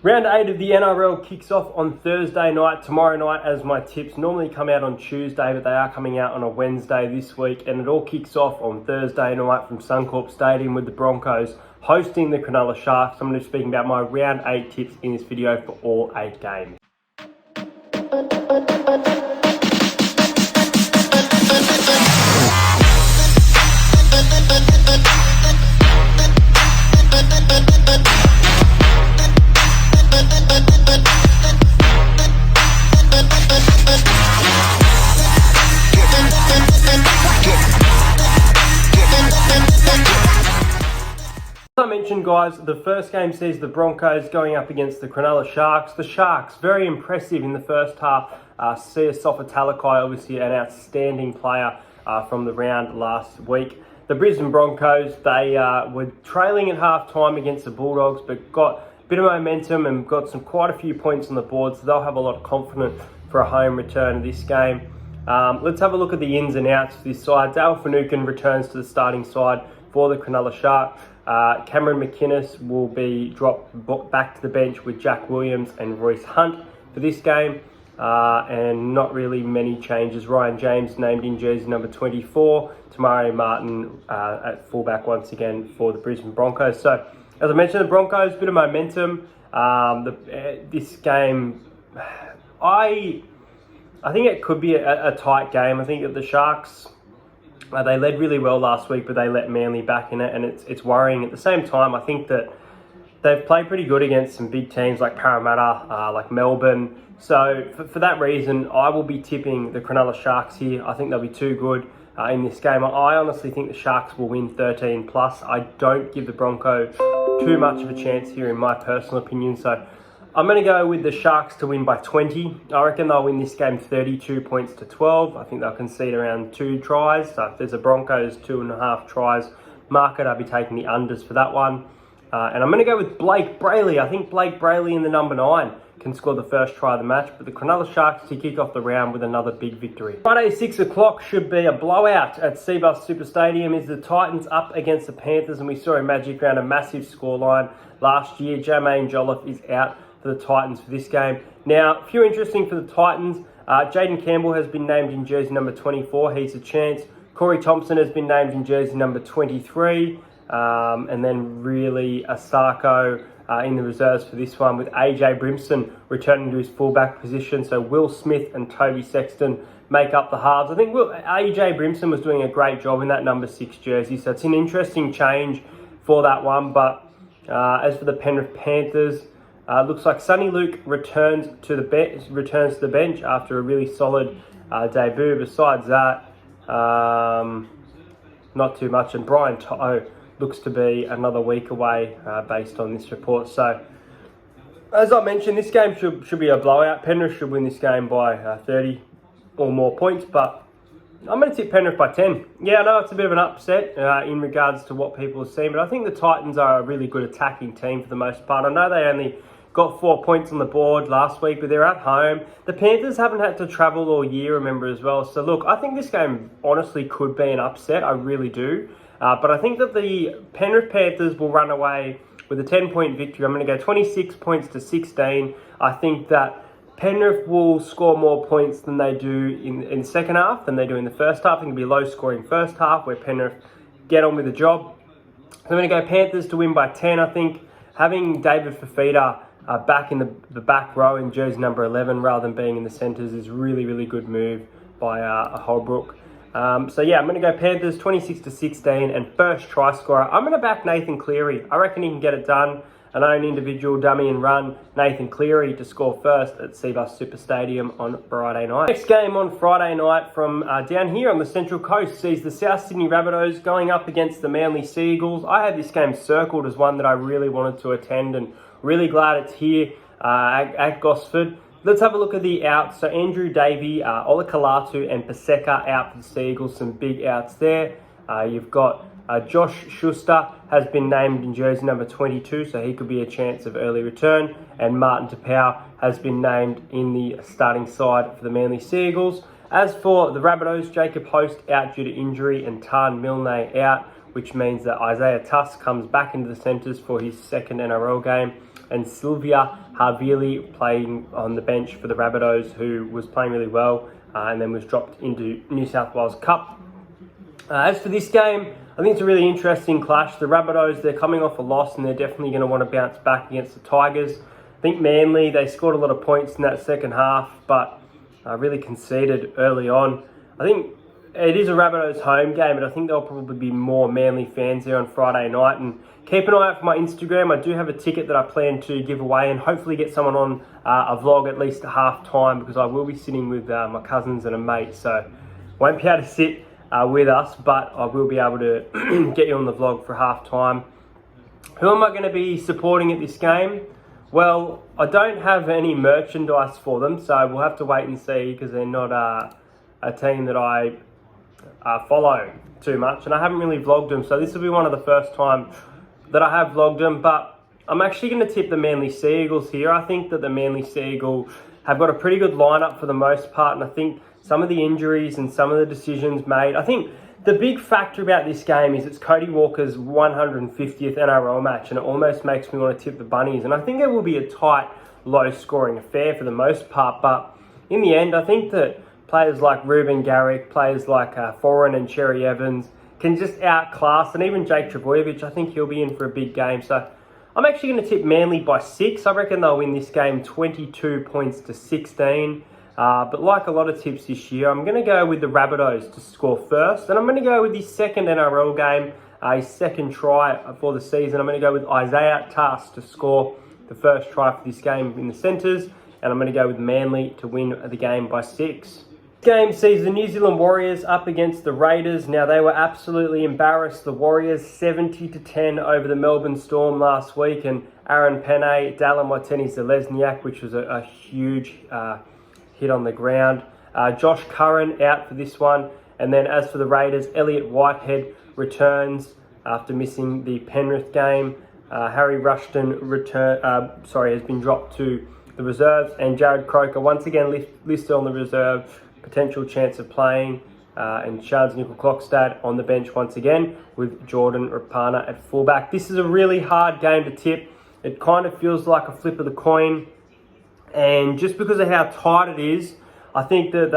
Round 8 of the NRL kicks off on Thursday night, tomorrow night, as my tips normally come out on Tuesday, but they are coming out on a Wednesday this week, and it all kicks off on Thursday night from Suncorp Stadium with the Broncos hosting the Cronulla Sharks. I'm going to be speaking about my Round 8 tips in this video for all 8 games. As I mentioned, guys, the first game sees the Broncos going up against the Cronulla Sharks. The Sharks, very impressive in the first half. Sia Sofatalakai, obviously an outstanding player from the round last week. The Brisbane Broncos, they were trailing at half-time against the Bulldogs, but got a bit of momentum and got quite a few points on the board, so they'll have a lot of confidence for a home return of this game. Let's have a look at the ins and outs of this side. Dale Finucane returns to the starting side for the Cronulla Sharks. Cameron McInnes will be dropped back to the bench with Jack Williams and Royce Hunt for this game. And not really many changes. Ryan James named in jersey number 24. Tamari Martin at fullback once again for the Brisbane Broncos. So, as I mentioned, the Broncos, a bit of momentum. This game, I think it could be a tight game. I think that the Sharks, they led really well last week, but they let Manly back in it, and it's worrying. At the same time, I think that they've played pretty good against some big teams like Parramatta, like Melbourne. So for that reason, I will be tipping the Cronulla Sharks here. I think they'll be too good in this game. I honestly think the Sharks will win 13+. I don't give the Broncos too much of a chance here, in my personal opinion. So I'm going to go with the Sharks to win by 20. I reckon they'll win this game 32 points to 12. I think they'll concede around 2 tries. So if there's a Broncos 2.5 tries market, I'll be taking the unders for that one. And I'm going to go with Blake Brayley. I think Blake Brayley in the number 9 can score the first try of the match, but the Cronulla Sharks to kick off the round with another big victory. Friday 6 o'clock should be a blowout at Seagulls Super Stadium. Is the Titans up against the Panthers, and we saw a magic round, a massive scoreline last year. Jermaine Jolliffe is out for the Titans for this game. Now, a few interesting for the Titans. Jaden Campbell has been named in jersey number 24. He's a chance. Corey Thompson has been named in jersey number 23. And then really Asako in the reserves for this one, with AJ Brimson returning to his fullback position. So Will Smith and Toby Sexton make up the halves. I think AJ Brimson was doing a great job in that number 6 jersey, so it's an interesting change for that one. But as for the Penrith Panthers, looks like Sonny Luke returns to the bench after a really solid debut. Besides that, not too much. And Brian To'o looks to be another week away based on this report. So, as I mentioned, this game should be a blowout. Penrith should win this game by 30 or more points, but I'm going to tip Penrith by 10. Yeah, I know it's a bit of an upset in regards to what people have seen, but I think the Titans are a really good attacking team for the most part. I know they only got 4 points on the board last week, but they're at home. The Panthers haven't had to travel all year, remember, as well. So, look, I think this game honestly could be an upset. I really do. But I think that the Penrith Panthers will run away with a 10-point victory. I'm going to go 26 points to 16. I think that Penrith will score more points than they do in the second half than they do in the first half. I think it'll be a low-scoring first half where Penrith get on with the job. So I'm going to go Panthers to win by 10. I think having David Fifita back in the back row in jersey number 11 rather than being in the centres is really, really good move by Holbrook. So yeah, I'm going to go Panthers 26 to 16 and first try scorer. I'm going to back Nathan Cleary. I reckon he can get it done. An own individual dummy and run, Nathan Cleary to score first at Seabus Super Stadium on Friday night. Next game on Friday night from down here on the Central Coast sees the South Sydney Rabbitohs going up against the Manly Seagulls. I had this game circled as one that I really wanted to attend, and really glad it's here at Gosford. Let's have a look at the outs. So Andrew Davey, Ola Kalatu and Paseka out for the Seagulls. Some big outs there. You've got Josh Schuster has been named in jersey number 22, so he could be a chance of early return. And Martin Tapau has been named in the starting side for the Manly Seagulls. As for the Rabbitohs, Jacob Host out due to injury and Tan Milne out, which means that Isaiah Tuss comes back into the centres for his second NRL game. and Sylvia Havili playing on the bench for the Rabbitohs, who was playing really well and then was dropped into New South Wales Cup. As for this game, I think it's a really interesting clash. The Rabbitohs, they're coming off a loss and they're definitely going to want to bounce back against the Tigers. I think Manly, they scored a lot of points in that second half, but really conceded early on. I think it is a Rabbitohs home game, but I think there'll probably be more Manly fans there on Friday night. And keep an eye out for my Instagram. I do have a ticket that I plan to give away and hopefully get someone on a vlog at least at half time, because I will be sitting with my cousins and a mate, so won't be able to sit with us, but I will be able to get you on the vlog for half time. Who am I going to be supporting at this game? Well, I don't have any merchandise for them, so we'll have to wait and see, because they're not a team that I follow too much, and I haven't really vlogged them, so this will be one of the first time that I have vlogged them. But I'm actually going to tip the Manly Seagulls here. I think that the Manly Seagulls have got a pretty good lineup for the most part, and I think some of the injuries and some of the decisions made, I think the big factor about this game is it's Cody Walker's 150th NRL match, and it almost makes me want to tip the Bunnies. And I think it will be a tight, low-scoring affair for the most part, but in the end, I think that players like Ruben Garrick, players like Foran and Cherry Evans can just outclass, and even Jake Trbojevic, I think he'll be in for a big game. So I'm actually going to tip Manly by 6. I reckon they'll win this game 22 points to 16. But like a lot of tips this year, I'm going to go with the Rabbitohs to score first. And I'm going to go with his second NRL game, his second try for the season. I'm going to go with Isaiah Tass to score the first try for this game in the centres. And I'm going to go with Manly to win the game by 6. This game sees the New Zealand Warriors up against the Raiders. Now, they were absolutely embarrassed. The Warriors 70-10 over the Melbourne Storm last week. And Aaron Pene, Dallin Watene-Zelezniak, which was a huge hit on the ground. Josh Curran out for this one. And then as for the Raiders, Elliot Whitehead returns after missing the Penrith game. Harry Rushton has been dropped to the reserves. And Jared Croker once again listed on the reserve, potential chance of playing. And Charles Nickel-Klokstad on the bench once again with Jordan Rapana at fullback. This is a really hard game to tip. It kind of feels like a flip of the coin. And just because of how tight it is, I think that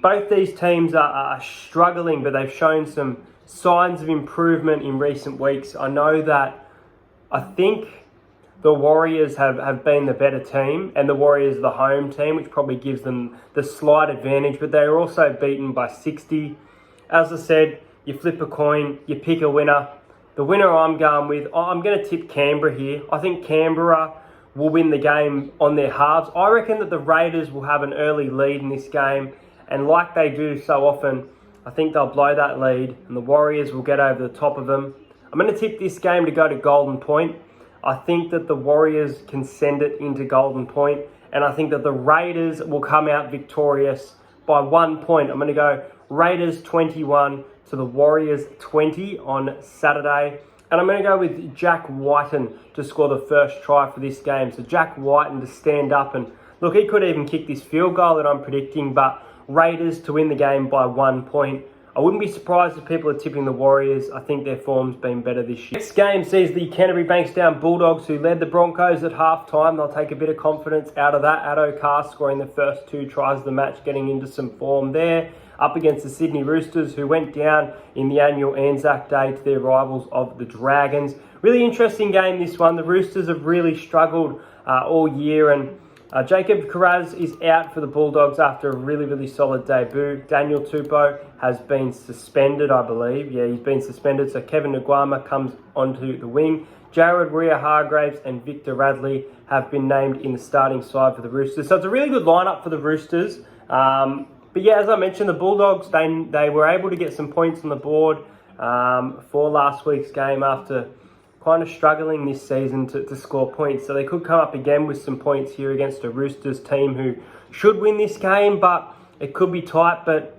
both these teams are struggling, but they've shown some signs of improvement in recent weeks. I know that I think the Warriors have been the better team, and the Warriors are the home team, which probably gives them the slight advantage, but they are also beaten by 60. As I said, you flip a coin, you pick a winner. The winner I'm going with, I'm going to tip Canberra here. I think Canberra will win the game on their halves. I reckon that the Raiders will have an early lead in this game, and like they do so often, I think they'll blow that lead and the Warriors will get over the top of them. I'm going to tip this game to go to Golden Point. I think that the Warriors can send it into Golden Point, and I think that the Raiders will come out victorious by 1 point. I'm going to go Raiders 21 to the Warriors 20 on Saturday. And I'm going to go with Jack Whiten to score the first try for this game. So Jack Whiten to stand up, and look, he could even kick this field goal that I'm predicting, but Raiders to win the game by 1 point. I wouldn't be surprised if people are tipping the Warriors. I think their form's been better this year. Next game sees the Canterbury Bankstown Bulldogs, who led the Broncos at halftime. They'll take a bit of confidence out of that. Addo Carr scoring the first 2 tries of the match, getting into some form there. Up against the Sydney Roosters, who went down in the annual Anzac Day to their rivals of the Dragons. Really interesting game, this one. The Roosters have really struggled all year, and Jacob Kiraz is out for the Bulldogs after a really, really solid debut. Daniel Tupou has been suspended, I believe. Yeah, he's been suspended, so Kevin Nguama comes onto the wing. Jared Rea-Hargraves and Victor Radley have been named in the starting side for the Roosters. So it's a really good lineup for the Roosters. But yeah, as I mentioned, the Bulldogs, they were able to get some points on the board for last week's game after kind of struggling this season to score points. So they could come up again with some points here against a Roosters team who should win this game, but it could be tight. But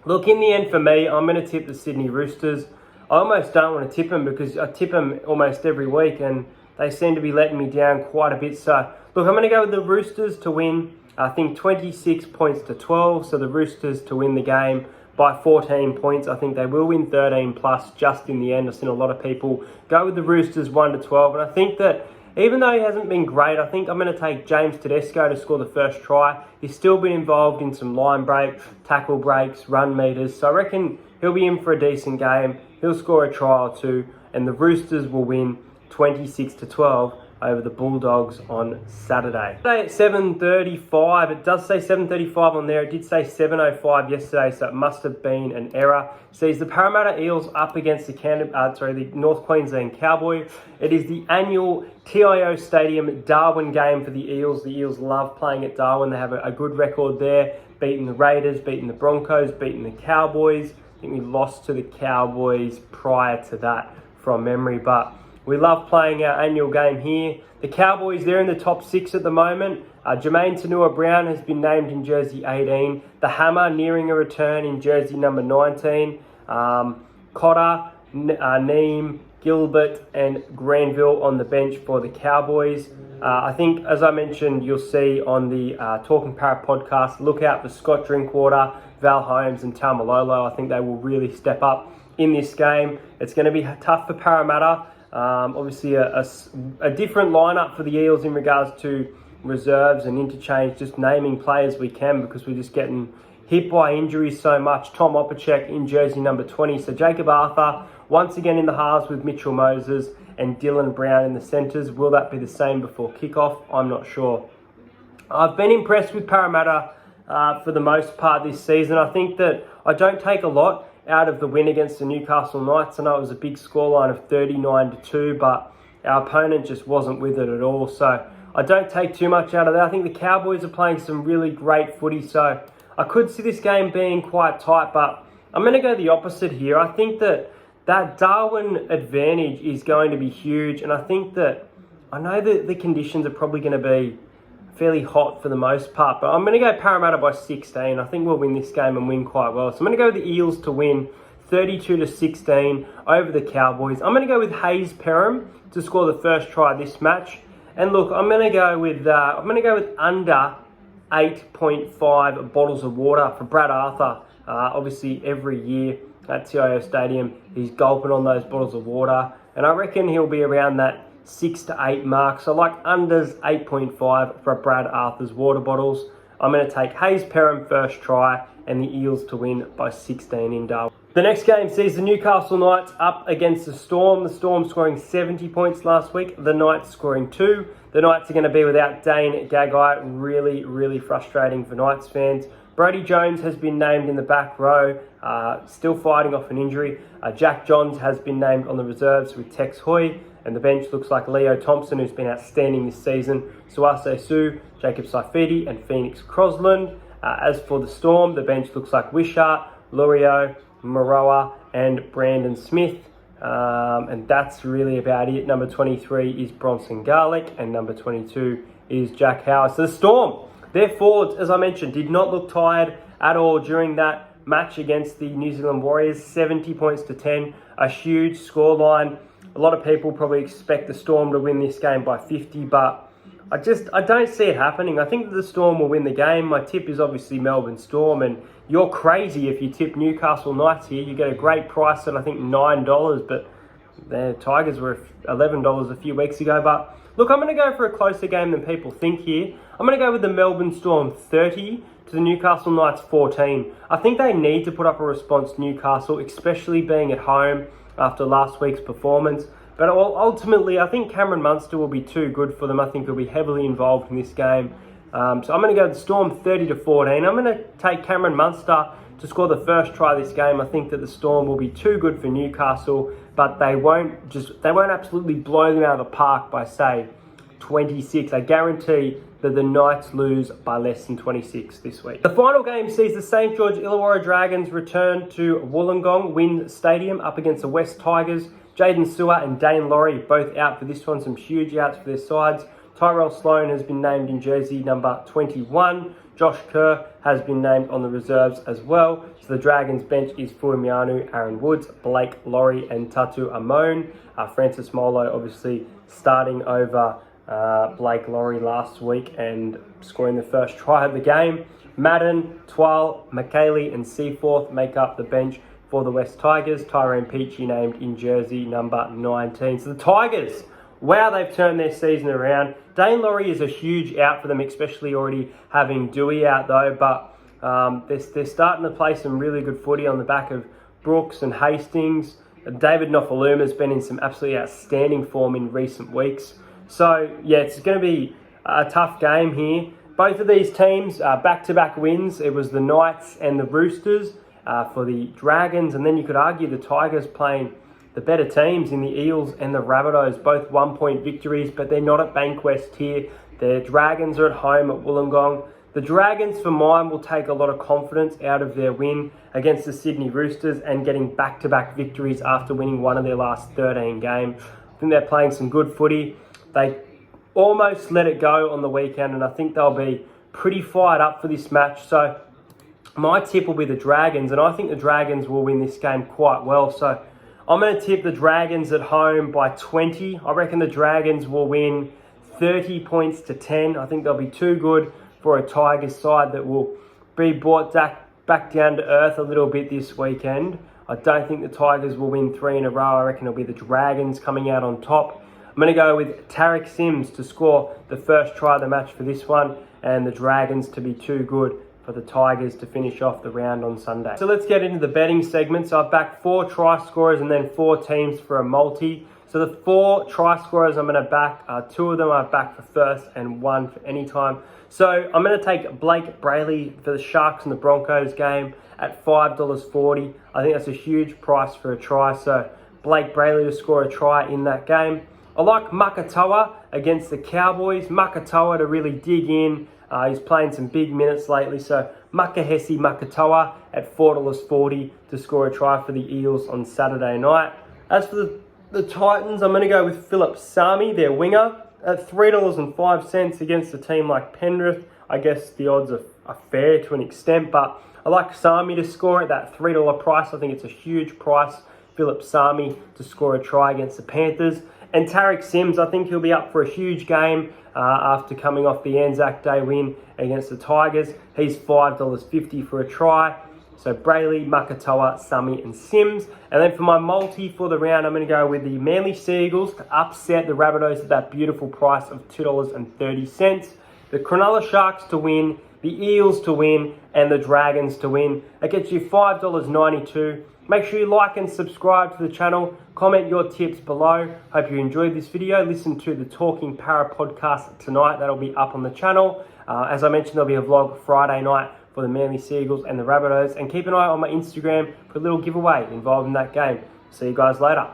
look, in the end for me, I'm going to tip the Sydney Roosters. I almost don't want to tip them because I tip them almost every week and they seem to be letting me down quite a bit. So look, I'm going to go with the Roosters to win. I think 26 points to 12. So the Roosters to win the game by 14 points. I think they will win 13 plus just in the end. I've seen a lot of people go with the Roosters 1 to 12. And I think that even though he hasn't been great, I think I'm going to take James Tedesco to score the first try. He's still been involved in some line breaks, tackle breaks, run meters, so I reckon he'll be in for a decent game. He'll score a try or two, and the Roosters will win 26-12 over the Bulldogs on Saturday. Today at 7:35, it does say 7:35 on there. It did say 7:05 yesterday, so it must have been an error. Sees the Parramatta Eels up against the North Queensland Cowboys. It is the annual TIO Stadium Darwin game for the Eels. The Eels love playing at Darwin. They have a good record there, beating the Raiders, beating the Broncos, beating the Cowboys. I think we lost to the Cowboys prior to that from memory, but we love playing our annual game here. The Cowboys, they're in the top 6 at the moment. Jermaine Tanua-Brown has been named in jersey 18. The Hammer nearing a return in jersey number 19. Cotter, Neem, Gilbert and Granville on the bench for the Cowboys. I think, as I mentioned, you'll see on the Talking Parrot podcast, look out for Scott Drinkwater, Val Holmes and Taumalolo. I think they will really step up in this game. It's going to be tough for Parramatta. Obviously a different lineup for the Eels in regards to reserves and interchange, just naming players we can because we're just getting hit by injuries so much. Tom Opacek in jersey number 20. So Jacob Arthur once again in the halves with Mitchell Moses and Dylan Brown in the centres. Will that be the same before kickoff? I'm not sure. I've been impressed with Parramatta for the most part this season. I think that I don't take a lot out of the win against the Newcastle Knights. I know it was a big scoreline of 39-2, but our opponent just wasn't with it at all. So I don't take too much out of that. I think the Cowboys are playing some really great footy, so I could see this game being quite tight, but I'm going to go the opposite here. I think that Darwin advantage is going to be huge, and I think that I know that the conditions are probably going to be fairly hot for the most part, but I'm going to go Parramatta by 16. I think we'll win this game and win quite well. So I'm going to go with the Eels to win 32-16 over the Cowboys. I'm going to go with Hayes Perham to score the first try this match. And look, I'm going to go with under 8.5 bottles of water for Brad Arthur. Obviously, every year at TIO Stadium, he's gulping on those bottles of water, and I reckon he'll be around that 6 to 8 mark. So like unders 8.5 for Brad Arthur's water bottles. I'm going to take Hayes Perham first try and the Eels to win by 16 in Darwin. The next game sees the Newcastle Knights up against the Storm. The Storm scoring 70 points last week. The Knights scoring 2. The Knights are going to be without Dane Gagai. Really, really frustrating for Knights fans. Brodie Jones has been named in the back row, still fighting off an injury. Jack Johns has been named on the reserves with Tex Hoy. And the bench looks like Leo Thompson, who's been outstanding this season, Suase Su, Jacob Saifidi, and Phoenix Crosland. As for the Storm, the bench looks like Wishart, Lorio, Maroa, and Brandon Smith. And that's really about it. Number 23 is Bronson Garlick, and number 22 is Jack Howard. So the Storm, their forwards, as I mentioned, did not look tired at all during that match against the New Zealand Warriors. 70 points to 10, a huge scoreline. A lot of people probably expect the Storm to win this game by 50, but I don't see it happening. I think that the Storm will win the game. My tip is obviously Melbourne Storm, and you're crazy if you tip Newcastle Knights here. You get a great price at, I think, $9, but the Tigers were $11 a few weeks ago. But look, I'm going to go for a closer game than people think here. I'm going to go with the Melbourne Storm 30 to the Newcastle Knights 14. I think they need to put up a response to Newcastle, especially being at home after last week's performance. But ultimately, I think Cameron Munster will be too good for them. I think he'll be heavily involved in this game. So I'm going to go with the Storm 30-14. I'm going to take Cameron Munster to score the first try this game. I think that the Storm will be too good for Newcastle, but they won't absolutely blow them out of the park by, say, 26. I guarantee that the Knights lose by less than 26 this week. The final game sees the St. George Illawarra Dragons return to Wollongong WIN Stadium up against the West Tigers. Jaden Sewer and Dane Laurie both out for this one. Some huge outs for their sides. Tyrell Sloan has been named in jersey number 21. Josh Kerr has been named on the reserves as well. So the Dragons bench is Fuimianu, Aaron Woods, Blake Laurie and Tatu Amone. Francis Molo obviously starting over Blake Laurie last week and scoring the first try of the game. Madden, Twal, McKaylee and Seaforth make up the bench for the West Tigers. Tyrone Peachy named in jersey number 19. So the Tigers wow, they've turned their season around. Dane Laurie is a huge out for them, especially already having Dewey out though, but they're starting to play some really good footy on the back of Brooks and Hastings. David Nofaluma has been in some absolutely outstanding form in recent weeks. So, yeah, it's going to be a tough game here. Both of these teams, back-to-back wins. It was the Knights and the Roosters for the Dragons, and then you could argue the Tigers playing the better teams in the Eels and the Rabbitohs, both 1-point victories, but they're not at Bankwest here. The Dragons are at home at Wollongong. The Dragons, for mine, will take a lot of confidence out of their win against the Sydney Roosters and getting back-to-back victories after winning one of their last 13 games. I think they're playing some good footy. They almost let it go on the weekend, and I think they'll be pretty fired up for this match. So my tip will be the Dragons, and I think the Dragons will win this game quite well. So I'm going to tip the Dragons at home by 20. I reckon the Dragons will win 30 points to 10. I think they'll be too good for a Tigers side that will be brought back down to earth a little bit this weekend. I don't think the Tigers will win 3 in a row. I reckon it'll be the Dragons coming out on top. I'm going to go with Tarek Sims to score the first try of the match for this one, and the Dragons to be too good for the Tigers to finish off the round on Sunday. So let's get into the betting segment. So I've backed 4 try scorers and then 4 teams for a multi. So the 4 try scorers I'm going to back, 2 of them I've backed for first and 1 for any time. So I'm going to take Blake Brayley for the Sharks and the Broncos game at $5.40. I think that's a huge price for a try. So Blake Brayley to score a try in that game. I like Makatoa against the Cowboys. Makatoa to really dig in. He's playing some big minutes lately. So Makahesi Makatoa at $4.40 to score a try for the Eels on Saturday night. As for the Titans, I'm going to go with Philip Sami, their winger, at $3.05 against a team like Penrith. I guess the odds are fair to an extent, but I like Sami to score at that $3 price. I think it's a huge price. Philip Sami to score a try against the Panthers. And Tarek Sims, I think he'll be up for a huge game after coming off the Anzac Day win against the Tigers. He's $5.50 for a try. So Brayley, Makatoa, Sami and Sims. And then for my multi for the round, I'm going to go with the Manly Seagulls to upset the Rabbitohs at that beautiful price of $2.30. The Cronulla Sharks to win, the Eels to win, and the Dragons to win. That gets you $5.92. Make sure you like and subscribe to the channel. Comment your tips below. Hope you enjoyed this video. Listen to the Talking Para podcast tonight. That'll be up on the channel. As I mentioned, there'll be a vlog Friday night for the Manly Seagulls and the Rabbitohs. And keep an eye on my Instagram for a little giveaway involved in that game. See you guys later.